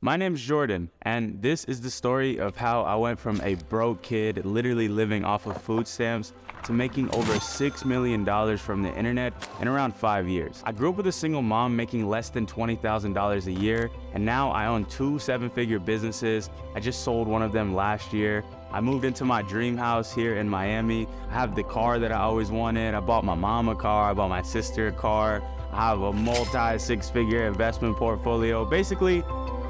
My name's Jordan, and this is the story of how I went from a broke kid literally living off of food stamps to making over $6 million from the internet in around 5 years. I grew up with a single mom making less than $20,000 a year, and now I own 2 7-figure businesses. I just sold one of them last year. I moved into my dream house here in Miami. I have the car that I always wanted. I bought my mom a car, I bought my sister a car. I have a multi-6-figure investment portfolio. Basically,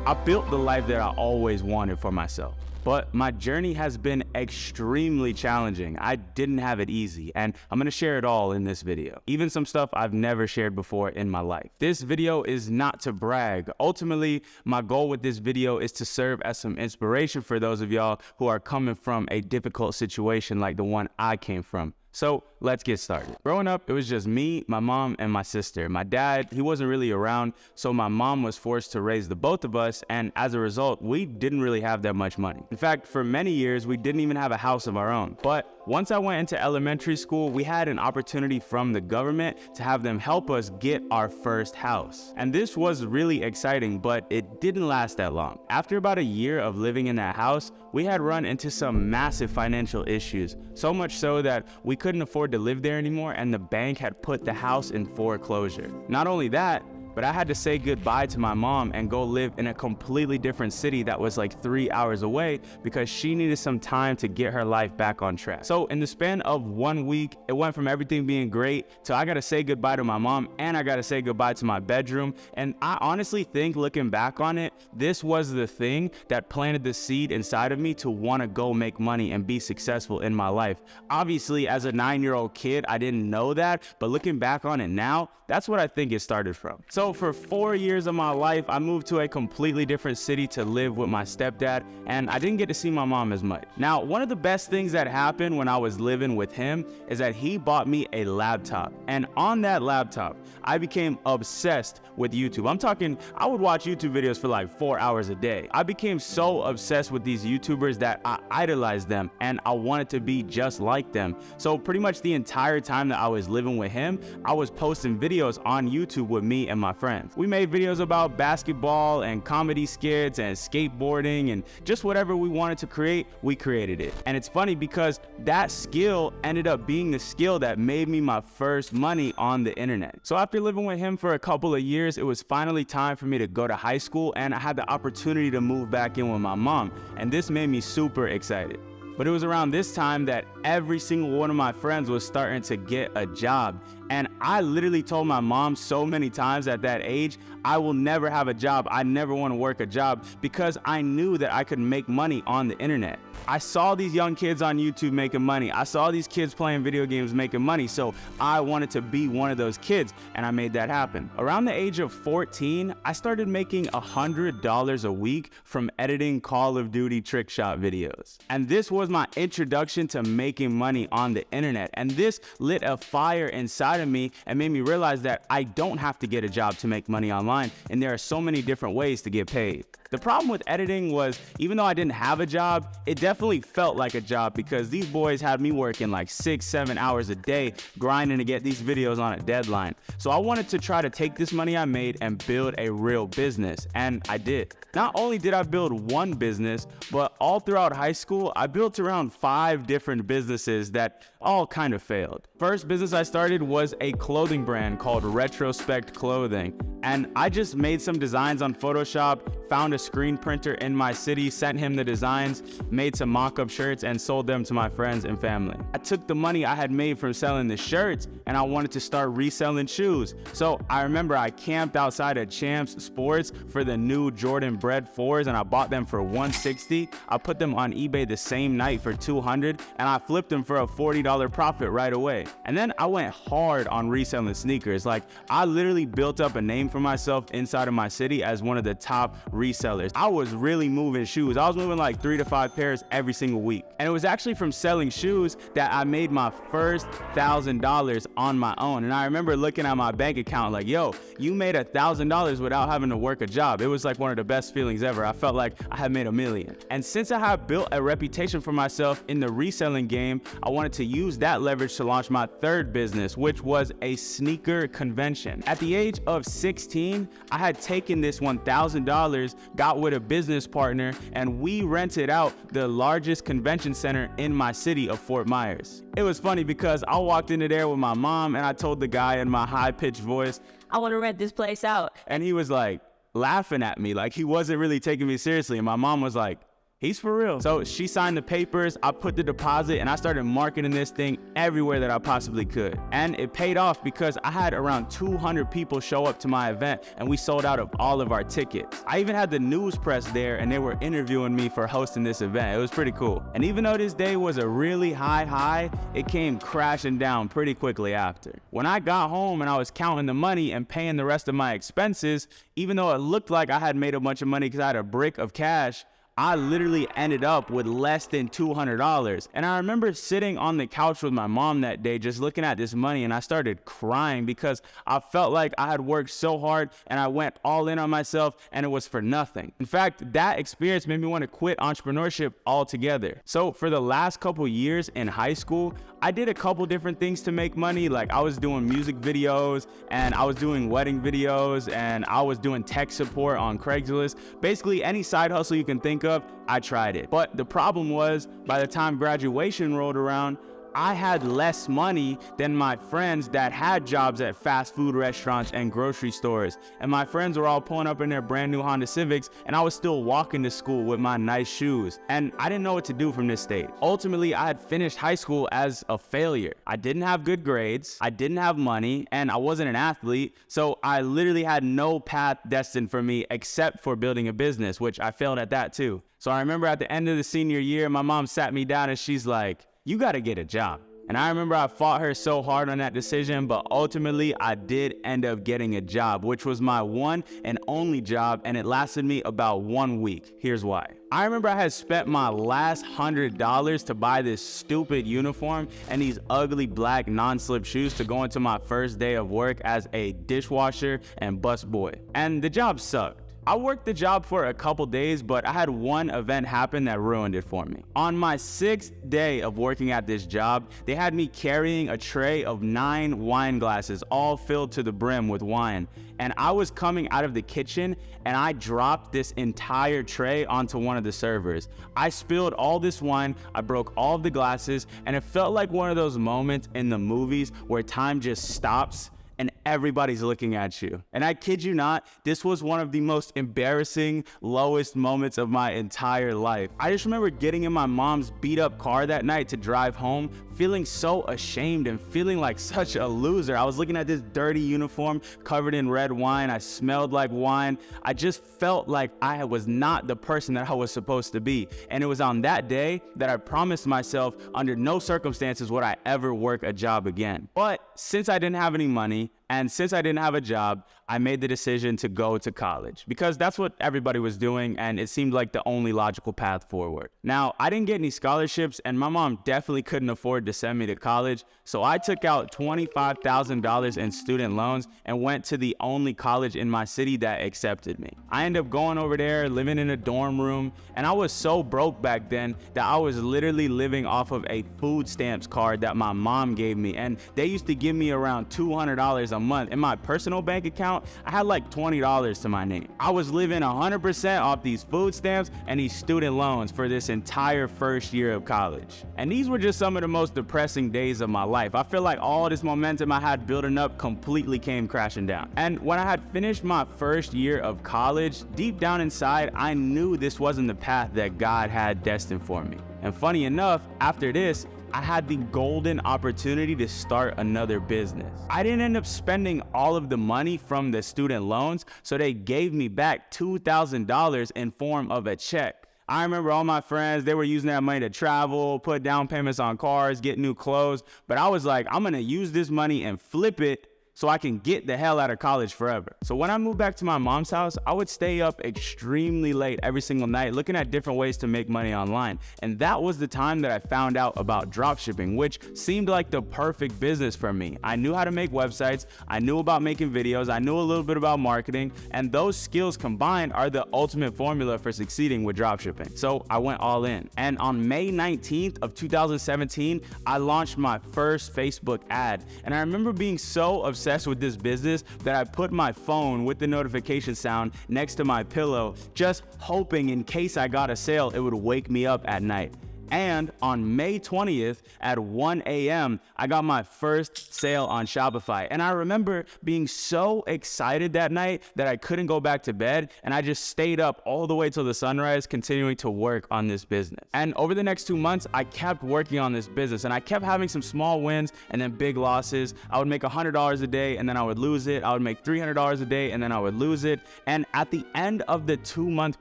I built the life that I always wanted for myself. But my journey has been extremely challenging. I didn't have it easy, and I'm gonna share it all in this video. Even some stuff I've never shared before in my life. This video is not to brag. Ultimately, my goal with this video is to serve as some inspiration for those of y'all who are coming from a difficult situation like the one I came from. So let's get started. Growing up, it was just me, my mom, and my sister. My dad, he wasn't really around, so my mom was forced to raise the both of us, and as a result, we didn't really have that much money. In fact, for many years, we didn't even have a house of our own. But once I went into elementary school, we had an opportunity from the government to have them help us get our first house. And this was really exciting, but it didn't last that long. After about a year of living in that house, we had run into some massive financial issues, so much so that we couldn't afford to live there anymore, and the bank had put the house in foreclosure. Not only that, but I had to say goodbye to my mom and go live in a completely different city that was like 3 hours away because she needed some time to get her life back on track. So in the span of 1 week, it went from everything being great to I gotta say goodbye to my mom and I gotta say goodbye to my bedroom. And I honestly think, looking back on it, this was the thing that planted the seed inside of me to wanna go make money and be successful in my life. Obviously, as a 9-year-old kid, I didn't know that, but looking back on it now, that's what I think it started from. So for 4 years of my life, I moved to a completely different city to live with my stepdad, and I didn't get to see my mom as much. Now, one of the best things that happened when I was living with him is that he bought me a laptop. And on that laptop, I became obsessed with YouTube. I'm talking, I would watch YouTube videos for like 4 hours a day. I became so obsessed with these YouTubers that I idolized them and I wanted to be just like them. So pretty much the entire time that I was living with him, I was posting videos on YouTube with me and my friends. We made videos about basketball and comedy skits and skateboarding and just whatever we wanted to create, we created it. And it's funny because that skill ended up being the skill that made me my first money on the internet. So after living with him for a couple of years, it was finally time for me to go to high school, and I had the opportunity to move back in with my mom, and this made me super excited. But it was around this time that every single one of my friends was starting to get a job. And I literally told my mom so many times at that age, I will never have a job. I never want to work a job, because I knew that I could make money on the internet. I saw these young kids on YouTube making money. I saw these kids playing video games making money. So I wanted to be one of those kids, and I made that happen. Around the age of 14, I started making $100 a week from editing Call of Duty trick shot videos. And this was my introduction to making money on the internet. And this lit a fire inside of me and made me realize that I don't have to get a job to make money online, and there are so many different ways to get paid. The problem with editing was, even though I didn't have a job, it definitely felt like a job because these boys had me working like 6-7 hours a day grinding to get these videos on a deadline. So I wanted to try to take this money I made and build a real business, and I did. Not only did I build one business, but all throughout high school, I built around 5 different businesses that all kind of failed. First business I started was a clothing brand called Retrospect Clothing, and I just made some designs on Photoshop, found a screen printer in my city, sent him the designs, made some mock-up shirts, and sold them to my friends and family. I took the money I had made from selling the shirts and I wanted to start reselling shoes. So I remember I camped outside of Champs Sports for the new Jordan Bread 4s, and I bought them for $160. I put them on eBay the same night for $200, and I flipped them for a $40 profit right away. And then I went hard on reselling sneakers. Like, I literally built up a name for myself inside of my city as one of the top resellers. I was really moving shoes. I was moving like 3 to 5 pairs every single week. And it was actually from selling shoes that I made my first $1,000 on my own. And I remember looking at my bank account like, yo, you made $1,000 without having to work a job. It was like one of the best feelings ever. I felt like I had made $1 million. And since I had built a reputation for myself in the reselling game, I wanted to use used that leverage to launch my third business, which was a sneaker convention. At the age of 16, I had taken this $1,000, got with a business partner, and we rented out the largest convention center in my city of Fort Myers. It was funny because I walked into there with my mom and I told the guy in my high-pitched voice, I want to rent this place out. And he was like laughing at me, like he wasn't really taking me seriously. And my mom was like, he's for real. So she signed the papers, I put the deposit, and I started marketing this thing everywhere that I possibly could. And it paid off because I had around 200 people show up to my event and we sold out of all of our tickets. I even had the news press there and they were interviewing me for hosting this event. It was pretty cool. And even though this day was a really high high, it came crashing down pretty quickly after. When I got home and I was counting the money and paying the rest of my expenses, even though it looked like I had made a bunch of money because I had a brick of cash, I literally ended up with less than $200. And I remember sitting on the couch with my mom that day just looking at this money, and I started crying because I felt like I had worked so hard and I went all in on myself and it was for nothing. In fact, that experience made me want to quit entrepreneurship altogether. So for the last couple years in high school, I did a couple different things to make money. Like I was doing music videos and I was doing wedding videos and I was doing tech support on Craigslist. Basically any side hustle you can think of, I tried it. But the problem was, by the time graduation rolled around, I had less money than my friends that had jobs at fast food restaurants and grocery stores. And my friends were all pulling up in their brand new Honda Civics and I was still walking to school with my nice shoes. And I didn't know what to do from this state. Ultimately, I had finished high school as a failure. I didn't have good grades, I didn't have money, and I wasn't an athlete. So I literally had no path destined for me except for building a business, which I failed at that too. So I remember at the end of the senior year, my mom sat me down and she's like, you got to get a job. And I remember I fought her so hard on that decision, but ultimately I did end up getting a job, which was my one and only job, and it lasted me about 1 week. Here's why. I remember I had spent my last $100 to buy this stupid uniform and these ugly black non-slip shoes to go into my first day of work as a dishwasher and busboy. And the job sucked. I worked the job for a couple days, but I had one event happen that ruined it for me. On my 6th day of working at this job, they had me carrying a tray of 9 wine glasses, all filled to the brim with wine. And I was coming out of the kitchen and I dropped this entire tray onto one of the servers. I spilled all this wine, I broke all of the glasses, and it felt like one of those moments in the movies where time just stops and everybody's looking at you. And I kid you not, this was one of the most embarrassing, lowest moments of my entire life. I just remember getting in my mom's beat up car that night to drive home, feeling so ashamed and feeling like such a loser. I was looking at this dirty uniform covered in red wine. I smelled like wine. I just felt like I was not the person that I was supposed to be. And it was on that day that I promised myself under no circumstances would I ever work a job again. But since I didn't have any money, and since I didn't have a job, I made the decision to go to college because that's what everybody was doing and it seemed like the only logical path forward. Now, I didn't get any scholarships and my mom definitely couldn't afford to send me to college, so I took out $25,000 in student loans and went to the only college in my city that accepted me. I ended up going over there, living in a dorm room, and I was so broke back then that I was literally living off of a food stamps card that my mom gave me, and they used to give me around $200 a month. In my personal bank account, I had like $20 to my name. I was living 100% off these food stamps and these student loans for this entire first year of college. And these were just some of the most depressing days of my life. I feel like all this momentum I had building up completely came crashing down. And when I had finished my first year of college, deep down inside, I knew this wasn't the path that God had destined for me. And funny enough, after this, I had the golden opportunity to start another business. I didn't end up spending all of the money from the student loans, so they gave me back $2,000 in form of a check. I remember all my friends, they were using that money to travel, put down payments on cars, get new clothes, but I was like, I'm gonna use this money and flip it so I can get the hell out of college forever. So when I moved back to my mom's house, I would stay up extremely late every single night looking at different ways to make money online. And that was the time that I found out about dropshipping, which seemed like the perfect business for me. I knew how to make websites, I knew about making videos, I knew a little bit about marketing, and those skills combined are the ultimate formula for succeeding with dropshipping. So I went all in. And on May 19th of 2017, I launched my first Facebook ad. And I remember being so obsessed with this business that I put my phone with the notification sound next to my pillow, just hoping in case I got a sale, it would wake me up at night. And on May 20th at 1 a.m., I got my first sale on Shopify. And I remember being so excited that night that I couldn't go back to bed. And I just stayed up all the way till the sunrise, continuing to work on this business. And over the next 2 months, I kept working on this business and I kept having some small wins and then big losses. I would make $100 a day and then I would lose it. I would make $300 a day and then I would lose it. And at the end of the 2-month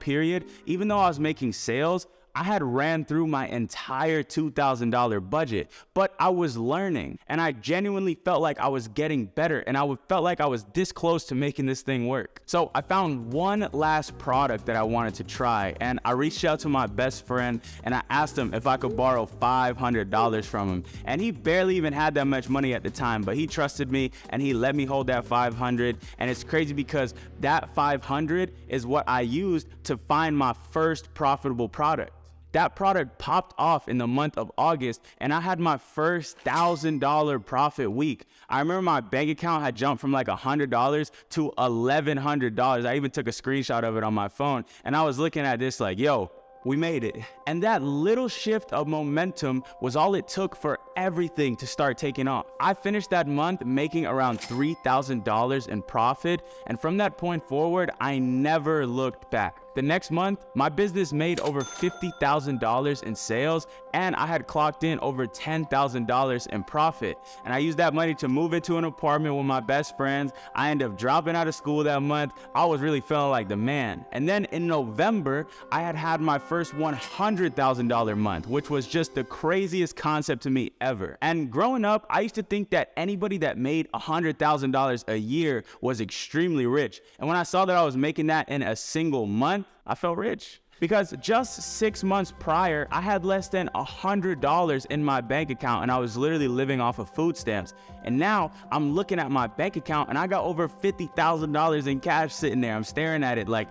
period, even though I was making sales, I had ran through my entire $2,000 budget, but I was learning and I genuinely felt like I was getting better and I felt like I was this close to making this thing work. So I found one last product that I wanted to try and I reached out to my best friend and I asked him if I could borrow $500 from him. And he barely even had that much money at the time, but he trusted me and he let me hold that 500. And it's crazy because that 500 is what I used to find my first profitable product. That product popped off in the month of August and I had my first $1,000 profit week. I remember my bank account had jumped from like $100 to $1,100. I even took a screenshot of it on my phone and I was looking at this like, yo, we made it. And that little shift of momentum was all it took for everything to start taking off. I finished that month making around $3,000 in profit. And from that point forward, I never looked back. The next month, my business made over $50,000 in sales and I had clocked in over $10,000 in profit. And I used that money to move into an apartment with my best friends. I ended up dropping out of school that month. I was really feeling like the man. And then in November, I had my first $100,000 month, which was just the craziest concept to me ever. And growing up, I used to think that anybody that made $100,000 a year was extremely rich. And when I saw that I was making that in a single month, I felt rich. Because just 6 months prior, I had less than $100 in my bank account and I was literally living off of food stamps. And now I'm looking at my bank account and I got over $50,000 in cash sitting there. I'm staring at it like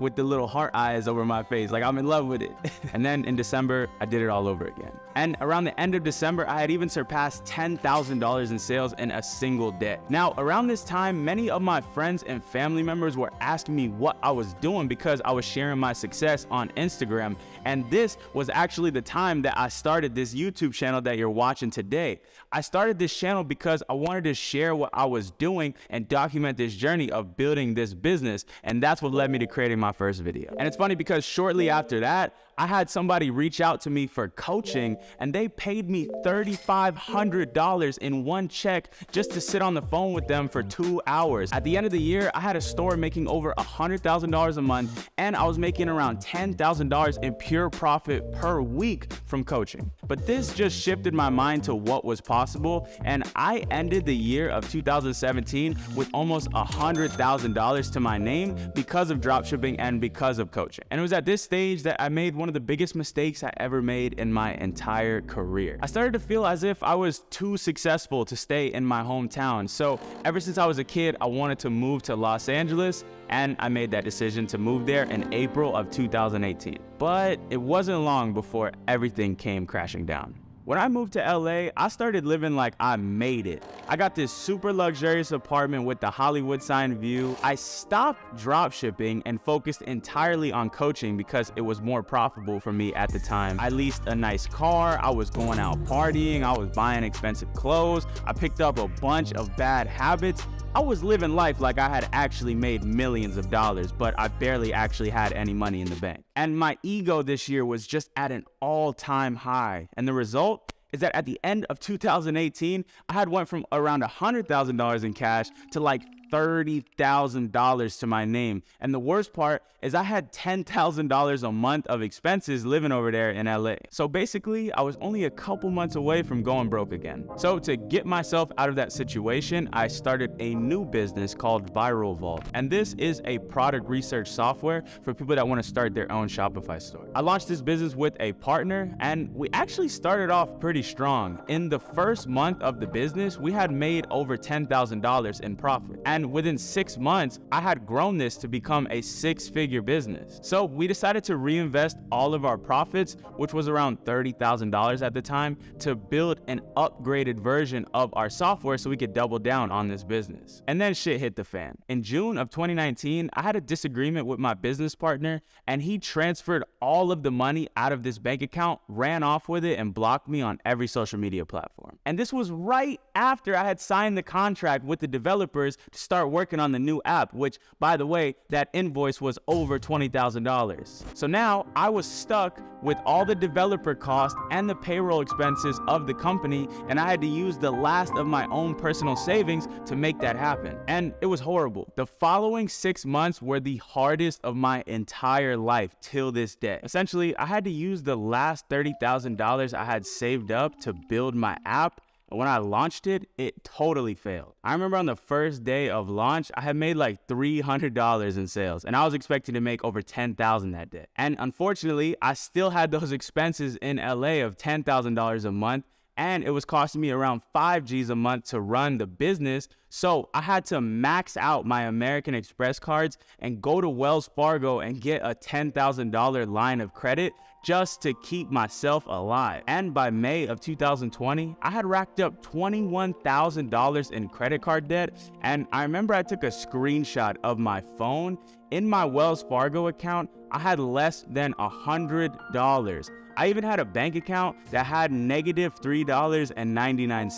with the little heart eyes over my face, like I'm in love with it. And then in December, I did it all over again. And around the end of December, I had even surpassed $10,000 in sales in a single day. Now, around this time, many of my friends and family members were asking me what I was doing because I was sharing my success on Instagram. And this was actually the time that I started this YouTube channel that you're watching today. I started this channel because I wanted to share what I was doing and document this journey of building this business. And that's what led me to creating my first video. And it's funny because shortly after that, I had somebody reach out to me for coaching and they paid me $3,500 in one check just to sit on the phone with them for 2 hours. At the end of the year, I had a store making over $100,000 a month and I was making around $10,000 in pure profit per week from coaching. But this just shifted my mind to what was possible and I ended the year of 2017 with almost $100,000 to my name because of dropshipping and because of coaching. And it was at this stage that I made one of the biggest mistakes I ever made in my entire career. I started to feel as if I was too successful to stay in my hometown. So ever since I was a kid, I wanted to move to Los Angeles and I made that decision to move there in April of 2018. But it wasn't long before everything came crashing down. When I moved to LA, I started living like I made it. I got this super luxurious apartment with the Hollywood sign view. I stopped dropshipping and focused entirely on coaching because it was more profitable for me at the time. I leased a nice car, I was going out partying, I was buying expensive clothes, I picked up a bunch of bad habits. I was living life like I had actually made millions of dollars, but I barely actually had any money in the bank. And my ego this year was just at an all-time high. And the result is that at the end of 2018, I had went from around $100,000 in cash to like $30,000 to my name. And the worst part is I had $10,000 a month of expenses living over there in LA. So basically, I was only a couple months away from going broke again. So to get myself out of that situation, I started a new business called Viral Vault. And this is a product research software for people that want to start their own Shopify store. I launched this business with a partner, and we actually started off pretty strong. In the first month of the business, we had made over $10,000 in profit. And within 6 months, I had grown this to become a 6-figure business. So we decided to reinvest all of our profits, which was around $30,000 at the time, to build an upgraded version of our software so we could double down on this business. And then shit hit the fan. In June of 2019, I had a disagreement with my business partner, and he transferred all of the money out of this bank account, ran off with it, and blocked me on every social media platform. And this was right after I had signed the contract with the developers to start working on the new app, which, by the way, that invoice was over $20,000. So now I was stuck with all the developer costs and the payroll expenses of the company, and I had to use the last of my own personal savings to make that happen. And it was horrible. The following 6 months were the hardest of my entire life till this day. Essentially, I had to use the last $30,000 I had saved up to build my app. And when I launched it, it totally failed. I remember on the first day of launch, I had made like $300 in sales, and I was expecting to make over $10,000 that day. And unfortunately, I still had those expenses in LA of $10,000 a month, and it was costing me around 5 G's a month to run the business. So I had to max out my American Express cards and go to Wells Fargo and get a $10,000 line of credit just to keep myself alive. And by May of 2020, I had racked up $21,000 in credit card debt. And I remember I took a screenshot of my phone. In my Wells Fargo account, I had less than $100. I even had a bank account that had negative $3.99.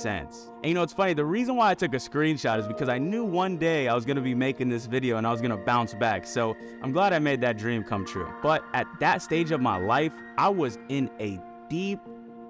And you know, it's funny, the reason why I took a screenshot is because I knew one day I was gonna be making this video and I was gonna bounce back. So I'm glad I made that dream come true. But at that stage of my life, I was in a deep,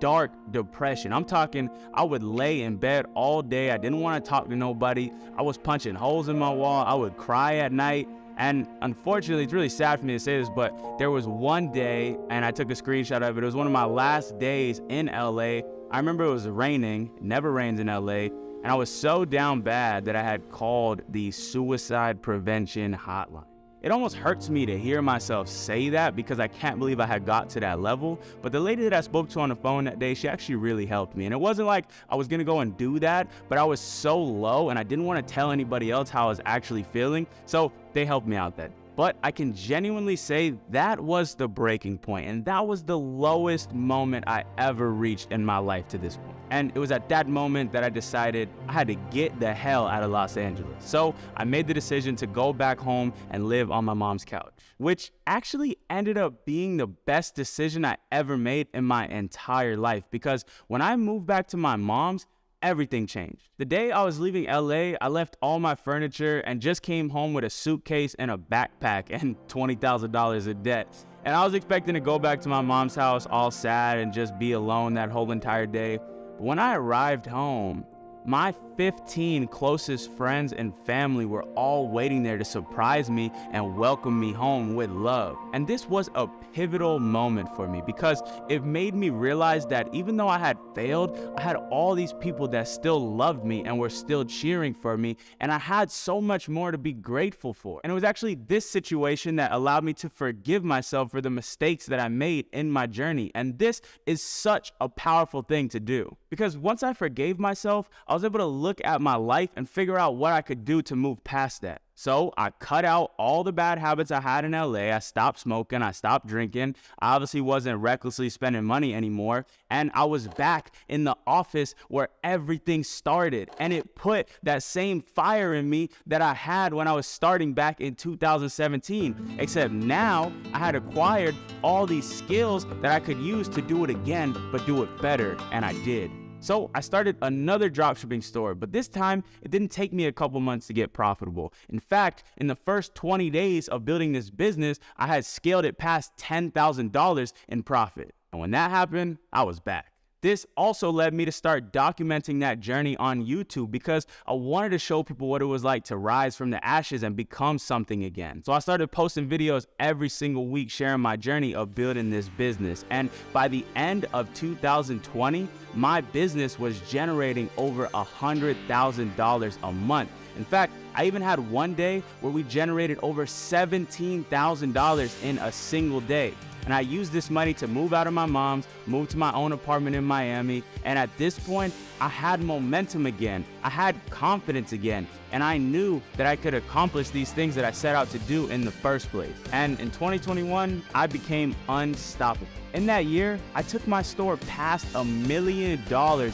dark depression. I'm talking, I would lay in bed all day. I didn't want to talk to nobody. I was punching holes in my wall. I would cry at night. And unfortunately, it's really sad for me to say this, but there was one day, and I took a screenshot of it. It was one of my last days in LA. I remember it was raining. It never rains in LA. And I was so down bad that I had called the suicide prevention hotline. It almost hurts me to hear myself say that because I can't believe I had got to that level. But the lady that I spoke to on the phone that day, she actually really helped me. And it wasn't like I was gonna go and do that, but I was so low and I didn't want to tell anybody else how I was actually feeling. So they helped me out that day. But I can genuinely say that was the breaking point, and that was the lowest moment I ever reached in my life to this point. And it was at that moment that I decided I had to get the hell out of Los Angeles. So I made the decision to go back home and live on my mom's couch, which actually ended up being the best decision I ever made in my entire life, because when I moved back to my mom's, everything changed. The day I was leaving LA, I left all my furniture and just came home with a suitcase and a backpack and $20,000 in debt. And I was expecting to go back to my mom's house all sad and just be alone that whole entire day. But when I arrived home, my 15 closest friends and family were all waiting there to surprise me and welcome me home with love. And this was a pivotal moment for me because it made me realize that even though I had failed, I had all these people that still loved me and were still cheering for me, and I had so much more to be grateful for. And it was actually this situation that allowed me to forgive myself for the mistakes that I made in my journey. And this is such a powerful thing to do, because once I forgave myself, I was able to look at my life and figure out what I could do to move past that. So I cut out all the bad habits I had in LA. I stopped smoking. I stopped drinking. I obviously wasn't recklessly spending money anymore. And I was back in the office where everything started. And it put that same fire in me that I had when I was starting back in 2017. Except now I had acquired all these skills that I could use to do it again, but do it better. And I did. So I started another dropshipping store, but this time it didn't take me a couple months to get profitable. In fact, in the first 20 days of building this business, I had scaled it past $10,000 in profit. And when that happened, I was back. this also led me to start documenting that journey on YouTube because I wanted to show people what it was like to rise from the ashes and become something again. So I started posting videos every single week sharing my journey of building this business. And by the end of 2020, my business was generating over $100,000 a month. In fact, I even had one day where we generated over $17,000 in a single day. And I used this money to move out of my mom's, move to my own apartment in Miami. And at this point, I had momentum again. I had confidence again. And I knew that I could accomplish these things that I set out to do in the first place. And in 2021, I became unstoppable. In that year, I took my store past $1 million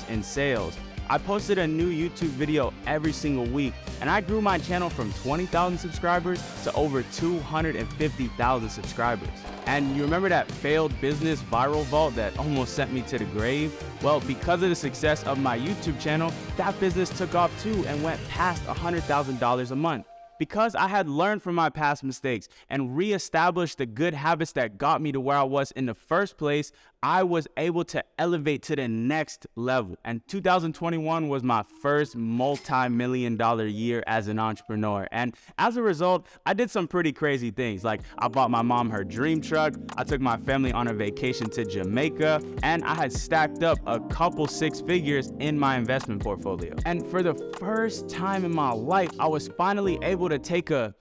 in sales. I posted a new YouTube video every single week, and I grew my channel from 20,000 subscribers to over 250,000 subscribers. And you remember that failed business viral vault that almost sent me to the grave? Well, because of the success of my YouTube channel, that business took off too and went past $100,000 a month. Because I had learned from my past mistakes and reestablished the good habits that got me to where I was in the first place, I was able to elevate to the next level. And 2021 was my first multi-million-dollar year as an entrepreneur. And as a result, I did some pretty crazy things. Like I bought my mom her dream truck, I took my family on a vacation to Jamaica, and I had stacked up a couple six figures in my investment portfolio. And for the first time in my life, I was finally able to take a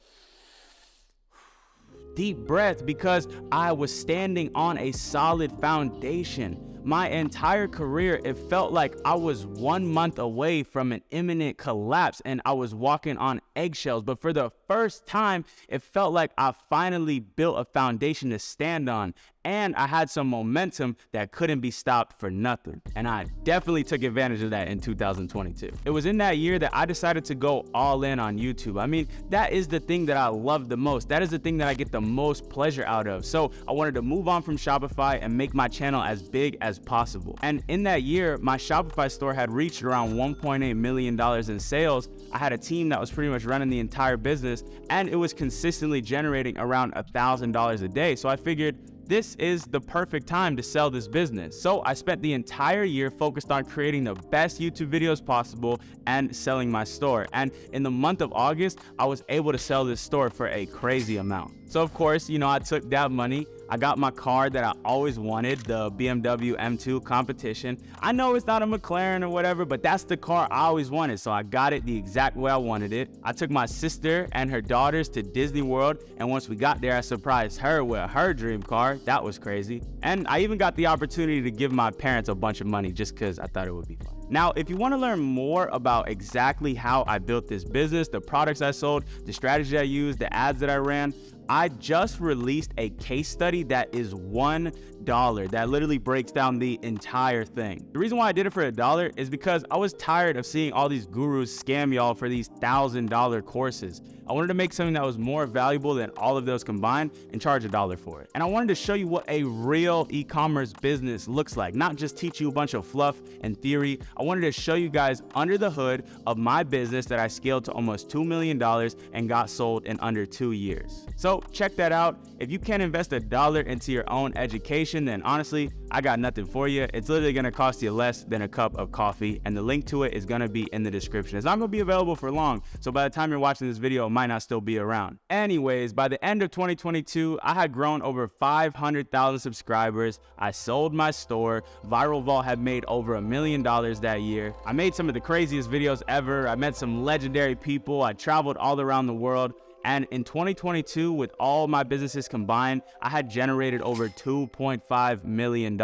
deep breath because I was standing on a solid foundation. My entire career, it felt like I was 1 month away from an imminent collapse and I was walking on eggshells. But for the first time, it felt like I finally built a foundation to stand on. And I had some momentum that couldn't be stopped for nothing. And I definitely took advantage of that in 2022. It was in that year that I decided to go all in on YouTube. I mean, that is the thing that I love the most. That is the thing that I get the most pleasure out of. So I wanted to move on from Shopify and make my channel as big as possible. And in that year, my Shopify store had reached around $1.8 million in sales. I had a team that was pretty much running the entire business, and it was consistently generating around $1,000 a day. So I figured, this is the perfect time to sell this business. So I spent the entire year focused on creating the best YouTube videos possible and selling my store. And in the month of August, I was able to sell this store for a crazy amount. So of course, I took that money. I got my car that I always wanted, the BMW M2 competition. I know it's not a McLaren or whatever, but that's the car I always wanted. So I got it the exact way I wanted it. I took my sister and her daughters to Disney World. And once we got there, I surprised her with her dream car. That was crazy. And I even got the opportunity to give my parents a bunch of money just because I thought it would be fun. Now, if you want to learn more about exactly how I built this business, the products I sold, the strategy I used, the ads that I ran, I just released a case study that is $1 that literally breaks down the entire thing. The reason why I did it for $1 is because I was tired of seeing all these gurus scam y'all for these $1,000 courses. I wanted to make something that was more valuable than all of those combined and charge $1 for it. And I wanted to show you what a real e-commerce business looks like, not just teach you a bunch of fluff and theory. I wanted to show you guys under the hood of my business that I scaled to almost $2 million and got sold in under 2 years. So check that out. If you can't invest $1 into your own education, then honestly, I got nothing for you. It's literally gonna cost you less than a cup of coffee, and the link to it is gonna be in the description. It's not gonna be available for long, so by the time you're watching this video, it might not still be around. Anyways, by the end of 2022, I had grown over 500,000 subscribers. I sold my store. Viral Vault had made over $1 million that year. I made some of the craziest videos ever. I met some legendary people. I traveled all around the world. And in 2022, with all my businesses combined, I had generated over $2.5 million.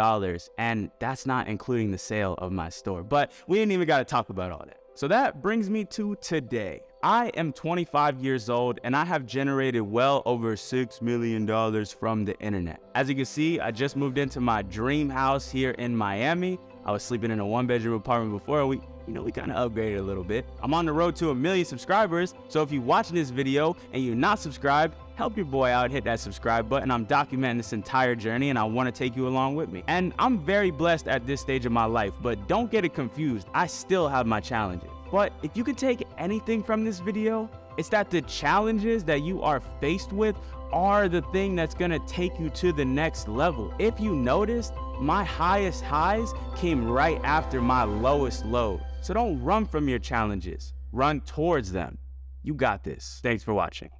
And that's not including the sale of my store. But we ain't even got to talk about all that. So that brings me to today. I am 25 years old and I have generated well over $6 million from the internet. As you can see, I just moved into my dream house here in Miami. I was sleeping in a 1-bedroom apartment before. We kind of upgraded a little bit. I'm on the road to 1 million subscribers. So if you're watching this video and you're not subscribed, help your boy out, hit that subscribe button. I'm documenting this entire journey and I want to take you along with me. And I'm very blessed at this stage of my life, but don't get it confused. I still have my challenges. But if you could take anything from this video, it's that the challenges that you are faced with are the thing that's gonna take you to the next level. If you noticed, My highest highs came right after my lowest lows. So don't run from your challenges. Run towards them. You got this. Thanks for watching.